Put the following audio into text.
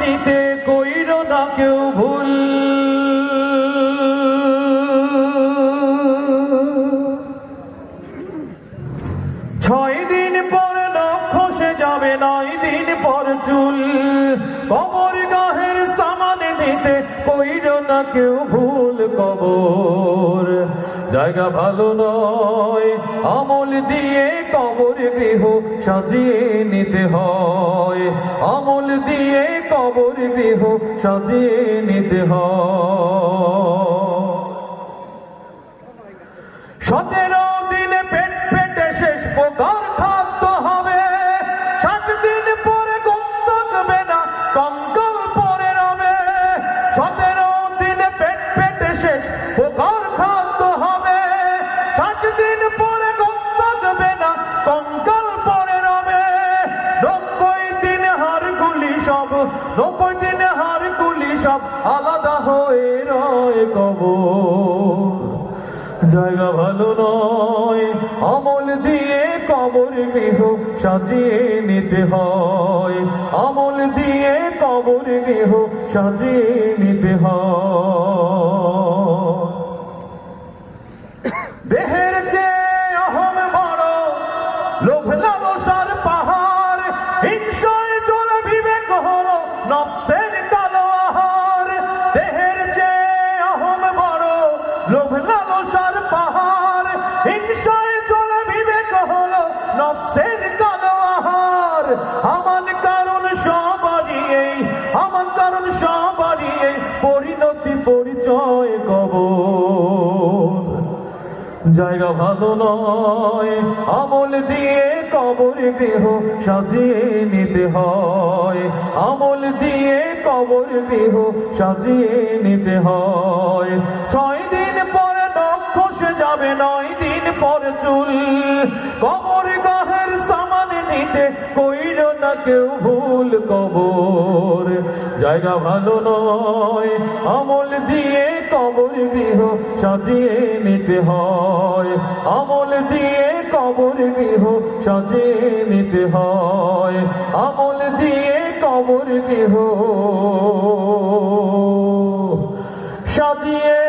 নিতে কইর না কেউ ভুল। 6 দিন পর নখ খসে যাবে, 9 দিন পর চুল। কবর গাহের সামান নিতে কইর না কেউ ভুল। কবর জায়গা ভালো নয়, আমল দিয়ে কবর গৃহ সাজিয়ে নিতে হয়। আমল দিয়ে কবর গৃহ সাজিয়ে নিতে হয়। 17 দিন পেট পেটে শেষ প্রকার খাদ্য হবে। 60 দিন পরে গোশত থাকবে না, কঙ্কাল পরে রবে। 17 দিন পেট পেটে শেষ প্রকার খাদ্য হবে। 60 দিন পরে গোশত থাকবে না, কঙ্কাল পরে রবে। 90 দিন হাড়গুলি সব, 90 দিন হাড়গুলি সব আলাদা হয়ে রয়। কবর জায়গা ভালো নয়, আমল দিয়ে কবর গৃহ সাজিয়ে নিতে হয়। আমল দিয়ে কবর গৃহ সাজিয়ে নিতে হয়। দেহের চেয়ে অহম বড়, লোভ লালসার পাহাড়। হিংসায় চলে বিবেক হলো নফসের কালো আহার। দেহের চেয়ে অহম বড়, লোভ লালসার পাহাড়। হিংসায় চলে বিবেক হলো নফসের কালো আহার। আমার কারণ সবারই এই, আমার কারণ সবারই এই পরিণতি পরিচয়। কবর জায়গা ভালো নয়, আমল দিয়ে কবর গৃহ সাজিয়ে নিতে হয়। আমল দিয়ে কবর গৃহ সাজিয়ে নিতে হয়। 6 দিন পরে নখ খসে যাবে, 9 দিন পরে চুল। কবর গাহের সামান নিতে কইর না কেউ ভুল। কবর জায়গা ভালো নয়, আমল দিয়ে কবর গৃহ সাজিয়ে নিতে হয়। আমল দিয়ে কবর গৃহ সাজিয়ে নিতে হয়। আমল দিয়ে কবর গৃহ সাজিয়ে